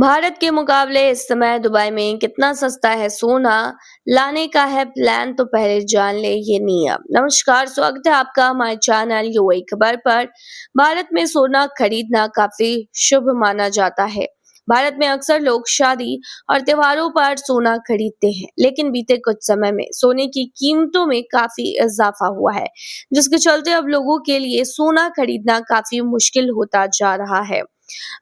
भारत के मुकाबले इस समय दुबई में कितना सस्ता है सोना? लाने का है प्लान तो पहले जान ले ये नियम। नमस्कार, स्वागत है आपका हमारे चैनल यूएई खबर पर। भारत में सोना खरीदना काफी शुभ माना जाता है। भारत में अक्सर लोग शादी और त्योहारों पर सोना खरीदते हैं, लेकिन बीते कुछ समय में सोने की कीमतों में काफी इजाफा हुआ है, जिसके चलते अब लोगों के लिए सोना खरीदना काफी मुश्किल होता जा रहा है।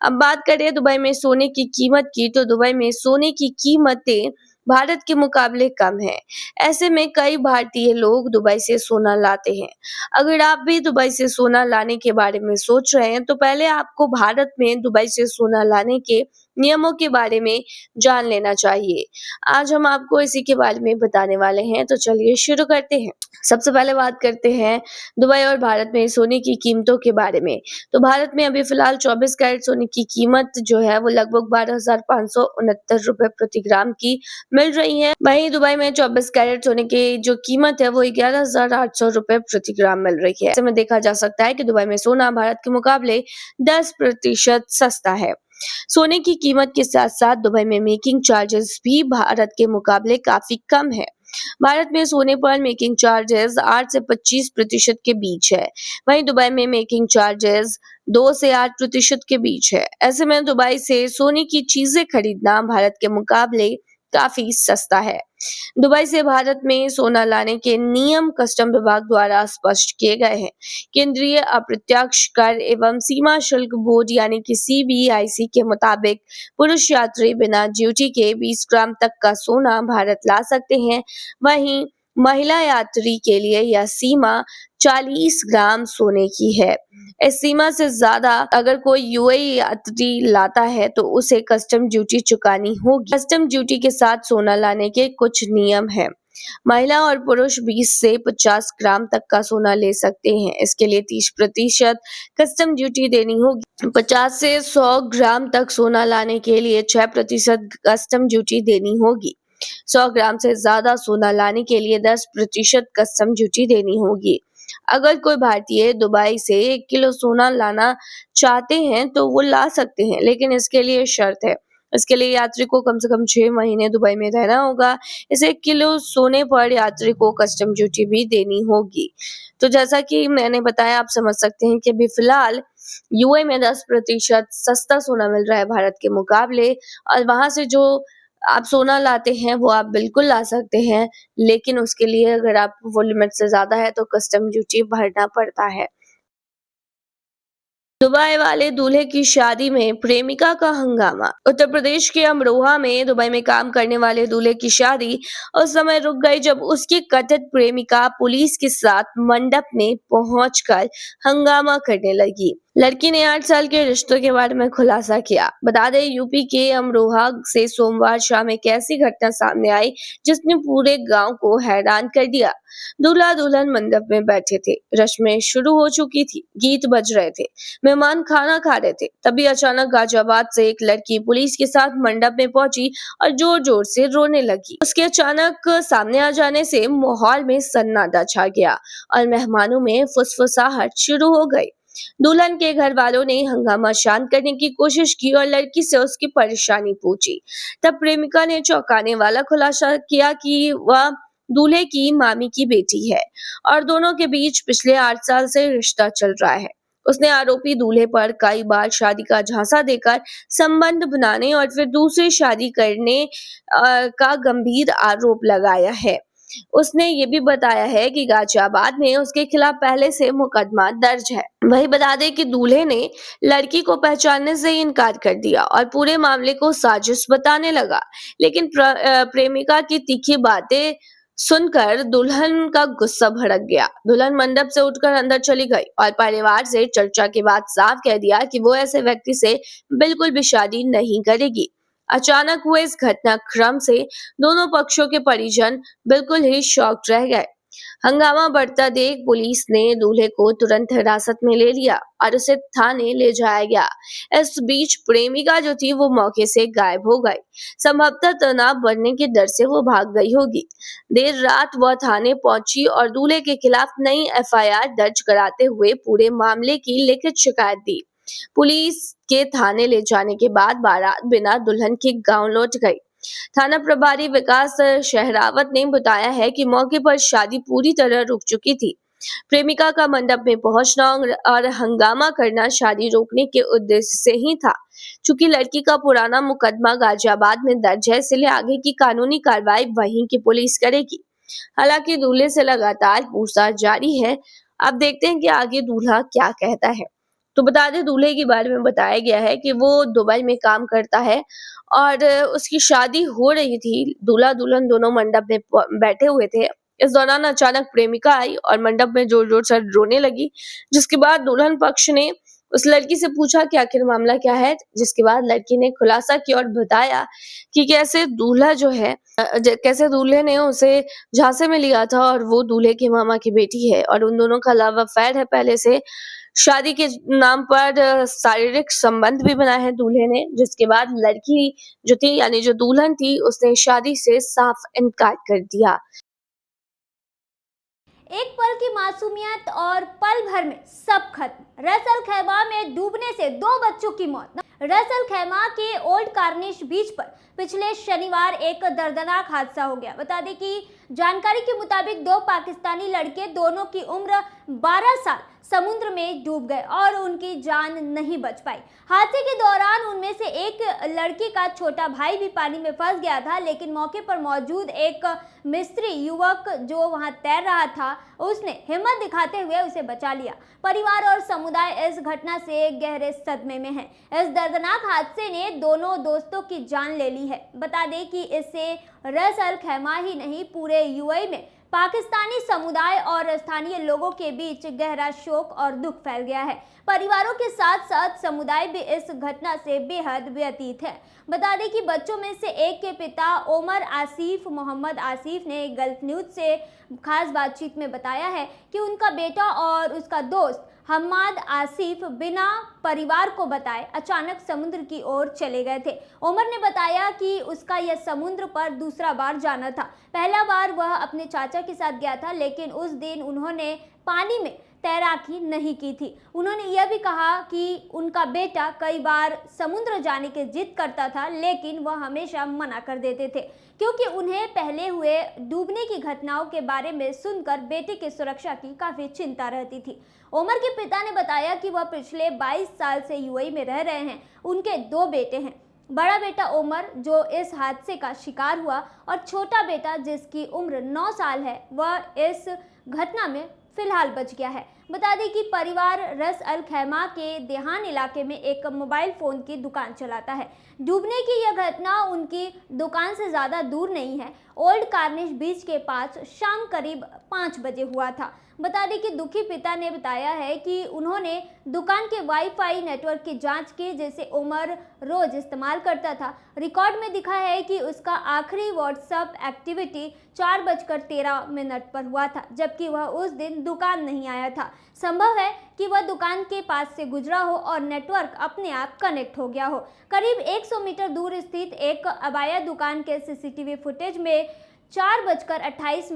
अब बात करें दुबई में सोने की कीमत की, तो दुबई में सोने की कीमतें भारत के मुकाबले कम है। ऐसे में कई भारतीय लोग दुबई से सोना लाते हैं। अगर आप भी दुबई से सोना लाने के बारे में सोच रहे हैं, तो पहले आपको भारत में दुबई से सोना लाने के नियमों के बारे में जान लेना चाहिए। आज हम आपको इसी के बारे में बताने वाले हैं, तो चलिए शुरू करते हैं। सबसे पहले बात करते हैं दुबई और भारत में सोने की कीमतों के बारे में। तो भारत में अभी फिलहाल 24 कैरेट सोने की कीमत जो है वो लगभग 12,569 रुपए प्रति ग्राम की मिल रही है। वहीं दुबई में 24 कैरेट सोने की जो कीमत है वो 11,800 रुपए प्रति ग्राम मिल रही है। ऐसे में देखा जा सकता है कि दुबई में सोना भारत के मुकाबले 10% सस्ता है। सोने की कीमत के साथ साथ दुबई में मेकिंग चार्जेस भी भारत के मुकाबले काफी कम है। भारत में सोने पर मेकिंग चार्जेस 8 से 25% के बीच है। वहीं दुबई में मेकिंग चार्जेस 2 से 8% के बीच है। ऐसे में दुबई से सोने की चीजें खरीदना भारत के मुकाबले काफी सस्ता है। दुबई से भारत में सोना लाने के नियम कस्टम विभाग द्वारा स्पष्ट किए गए हैं। केंद्रीय अप्रत्यक्ष कर एवं सीमा शुल्क बोर्ड यानी कि सीबीआईसी के मुताबिक पुरुष यात्री बिना ड्यूटी के 20 ग्राम तक का सोना भारत ला सकते हैं। वहीं महिला यात्री के लिए यह सीमा 40 ग्राम सोने की है। इस सीमा से ज्यादा अगर कोई यूएई यात्री लाता है तो उसे कस्टम ड्यूटी चुकानी होगी। कस्टम ड्यूटी के साथ सोना लाने के कुछ नियम हैं। महिला और पुरुष 20 से 50 ग्राम तक का सोना ले सकते हैं। इसके लिए 30% कस्टम ड्यूटी देनी होगी। 50 से 100 ग्राम तक सोना लाने के लिए 6% कस्टम ड्यूटी देनी होगी। 100 ग्राम से ज्यादा सोना लाने के लिए 10% कस्टम ड्यूटी देनी होगी। अगर कोई भारतीय दुबई से 1 किलो सोना लाना चाहते हैं तो वो ला सकते हैं, लेकिन इसके लिए शर्त है। इसके लिए यात्री को कम से कम 6 महीने दुबई में रहना होगा। इस 1 किलो सोने पर यात्री को कस्टम ड्यूटी भी देनी होगी। तो जैसा कि मैंने बताया, आप समझ सकते हैं कि अभी फिलहाल यूएई में 10% सस्ता सोना मिल रहा है भारत के मुकाबले, और वहां से जो आप सोना लाते हैं वो आप बिल्कुल ला सकते हैं, लेकिन उसके लिए अगर आप वो लिमिट से ज्यादा है तो कस्टम ड्यूटी भरना पड़ता है। दुबई वाले दूल्हे की शादी में प्रेमिका का हंगामा। उत्तर प्रदेश के अमरोहा में दुबई में काम करने वाले दूल्हे की शादी उस समय रुक गई जब उसकी कथित प्रेमिका पुलिस के साथ मंडप में पहुंचकर हंगामा करने लगी। लड़की ने 8 साल के रिश्तों के बारे में खुलासा किया। बता दें, यूपी के अमरोहा से सोमवार शाम एक ऐसी घटना सामने आई जिसने पूरे गांव को हैरान कर दिया। दूल्हा दुल्हन मंडप में बैठे थे, रस्में शुरू हो चुकी थी, गीत बज रहे थे, मेहमान खाना खा रहे थे। तभी अचानक गाजियाबाद से एक लड़की पुलिस के साथ मंडप में पहुंची और जोर जोर से रोने लगी। उसके अचानक सामने आ जाने से माहौल में सन्नाटा छा गया और मेहमानों में फुसफुसाहट शुरू हो गई। दुल्हन के घर वालों ने हंगामा शांत करने की कोशिश की और लड़की से उसकी परेशानी पूछी। तब प्रेमिका ने चौंकाने वाला खुलासा किया कि वह दूल्हे की मामी की बेटी है और दोनों के बीच पिछले 8 साल से रिश्ता चल रहा है। उसने आरोपी दूल्हे पर कई बार शादी का झांसा देकर संबंध बनाने और फिर दूसरी शादी करने का गंभीर आरोप लगाया है। उसने ये भी बताया है कि गाजियाबाद में उसके खिलाफ पहले से मुकदमा दर्ज है। वही बता दें कि दूल्हे ने लड़की को पहचानने से इनकार कर दिया और पूरे मामले को साजिश बताने लगा, लेकिन प्रेमिका की तीखी बातें सुनकर दुल्हन का गुस्सा भड़क गया। दुल्हन मंडप से उठकर अंदर चली गई और परिवार से चर्चा के बाद साफ कह दिया कि वो ऐसे व्यक्ति से बिल्कुल भी शादी नहीं करेगी। अचानक हुए इस घटनाक्रम से दोनों पक्षों के परिजन बिल्कुल ही शॉक्ड रह गए। हंगामा बढ़ता देख पुलिस ने दूल्हे को तुरंत हिरासत में ले लिया और उसे थाने ले जाया गया। इस बीच प्रेमिका जो थी वो मौके से गायब हो गई। संभवतः तनाव बढ़ने के डर से वो भाग गई होगी। देर रात वह थाने पहुंची और दूल्हे के खिलाफ नई एफआईआर दर्ज कराते हुए पूरे मामले की लिखित शिकायत दी। पुलिस के थाने ले जाने के बाद बारात बिना दुल्हन के गांव लौट गई। थाना प्रभारी विकास शहरावत ने बताया है कि मौके पर शादी पूरी तरह रुक चुकी थी। प्रेमिका का मंडप में पहुंचना और हंगामा करना शादी रोकने के उद्देश्य से ही था। चूंकि लड़की का पुराना मुकदमा गाजियाबाद में दर्ज है, इसलिए आगे की कानूनी कार्रवाई वहीं की पुलिस करेगी। हालांकि दूल्हे से लगातार पूछताछ जारी है। अब देखते हैं कि आगे दूल्हा क्या कहता है। तो बता दें, दूल्हे के बारे में बताया गया है कि वो दुबई में काम करता है और उसकी शादी हो रही थी। दूल्हा दुल्हन दोनों मंडप में बैठे हुए थे। इस दौरान अचानक प्रेमिका आई और मंडप में जोर जोर से रोने लगी, जिसके बाद दुल्हन पक्ष ने उस लड़की से पूछा कि आखिर मामला क्या है, जिसके बाद लड़की ने खुलासा किया और बताया कि कैसे कैसे दूल्हे ने उसे झांसे में लिया था और वो दूल्हे के मामा की बेटी है और उन दोनों का लव अफेयर है पहले से। शादी के नाम पर शारीरिक संबंध भी बनाए हैं दूल्हे ने, जिसके बाद लड़की जो थी यानी जो दुल्हन थी उसने शादी से साफ इनकार कर दिया। एक पल की मासूमियत और पल भर में सब खत्म। रस अल खैमा में डूबने से 2 बच्चों की मौत। रस अल खैमा के ओल्ड कार्निश बीच पर पिछले शनिवार एक दर्दनाक हादसा हो गया। बता दें कि जानकारी के मुताबिक 2 पाकिस्तानी लड़के, दोनों की उम्र 12 साल, समुद्र में डूब गए और उनकी जान नहीं बच पाई। हादसे के दौरान उनमें से एक लड़की का छोटा भाई भी पानी में फंस गया था, लेकिन मौके पर मौजूद एक मिस्त्री युवक जो वहां तैर रहा था, उसने हिम्मत दिखाते हुए उसे बचा लिया। परिवार और समुदाय इस घटना से गहरे सदमे में है। इस दर्दनाक हादसे ने दोनों दोस्तों की जान ले ली है। बता दें कि इससे रस अल खैमा ही नहीं, पूरे यूएई में पाकिस्तानी समुदाय और स्थानीय लोगों के बीच गहरा शोक और दुख फैल गया है। परिवारों के साथ साथ समुदाय भी इस घटना से बेहद व्यतीत है। बता दें कि बच्चों में से एक के पिता ओमर आसिफ मोहम्मद आसिफ ने गल्फ न्यूज से खास बातचीत में बताया है कि उनका बेटा और उसका दोस्त हम्माद आसिफ बिना परिवार को बताए अचानक समुद्र की ओर चले गए थे। ओमर ने बताया कि उसका यह समुद्र पर दूसरा बार जाना था। पहला बार वह अपने चाचा के साथ गया था, लेकिन उस दिन उन्होंने पानी में तैराकी नहीं की थी। उन्होंने यह भी कहा कि उनका बेटा कई बार समुद्र जाने की जिद करता था, लेकिन वह हमेशा मना कर देते थे, क्योंकि उन्हें पहले हुए डूबने की घटनाओं के बारे में सुनकर बेटे की सुरक्षा की काफी चिंता रहती थी। ओमर के पिता ने बताया कि वह पिछले 22 साल से यूएई में रह रहे हैं। उनके 2 बेटे हैं। बड़ा बेटा ओमर जो इस हादसे का शिकार हुआ और छोटा बेटा जिसकी उम्र 9 साल है, वह इस घटना में फिलहाल बच गया है। बता दें कि परिवार रस अल खैमा के देहान इलाके में एक मोबाइल फोन की दुकान चलाता है। डूबने की यह घटना उनकी दुकान से ज़्यादा दूर नहीं है। ओल्ड कार्निश बीच के पास शाम करीब 5 बजे हुआ था। बता दें कि दुखी पिता ने बताया है कि उन्होंने दुकान के वाईफाई नेटवर्क की जांच की, जिसे उमर रोज इस्तेमाल करता था। रिकॉर्ड में दिखा है कि उसका आखिरी व्हाट्सएप एक्टिविटी 4:13 पर हुआ था, जबकि वह उस दिन दुकान नहीं आया था। संभव है कि वह दुकान के पास से गुजरा हो और नेटवर्क अपने आप कनेक्ट हो गया हो। करीब 100 मीटर दूर स्थित एक अबाया दुकान के सीसीटीवी फुटेज में 4:28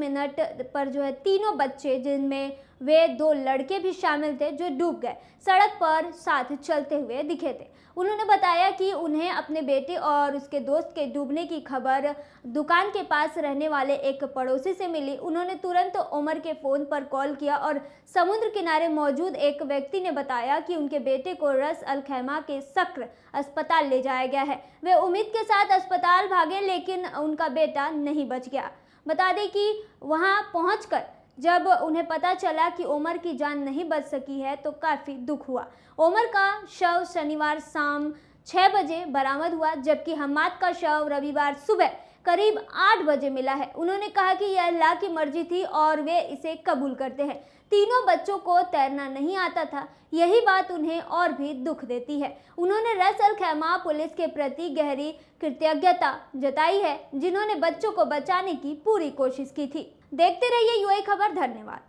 पर तीनों बच्चे, जिनमें वे 2 लड़के भी शामिल थे, जो डूब गए, सड़क पर साथ चलते हुए दिखे थे। उन्होंने बताया कि उन्हें अपने बेटे और उसके दोस्त के डूबने की खबर दुकान के पास रहने वाले एक पड़ोसी से मिली। उन्होंने तुरंत उमर के फ़ोन पर कॉल किया और समुद्र किनारे मौजूद एक व्यक्ति ने बताया कि उनके बेटे को रस अल खैमा के सक्र अस्पताल ले जाया गया है। वे उम्मीद के साथ अस्पताल भागे, लेकिन उनका बेटा नहीं बच गया। बता दें कि वहां पहुंचकर जब उन्हें पता चला कि ओमर की जान नहीं बच सकी है, तो काफ़ी दुख हुआ। ओमर का शव शनिवार शाम 6 बजे बरामद हुआ, जबकि हम्माद का शव रविवार सुबह करीब 8 बजे मिला है। उन्होंने कहा कि यह अल्लाह की मर्जी थी और वे इसे कबूल करते हैं। तीनों बच्चों को तैरना नहीं आता था, यही बात उन्हें और भी दुख देती है। उन्होंने रस अल खैमा पुलिस के प्रति गहरी कृतज्ञता जताई है, जिन्होंने बच्चों को बचाने की पूरी कोशिश की थी। देखते रहिए यूएई खबर। धन्यवाद।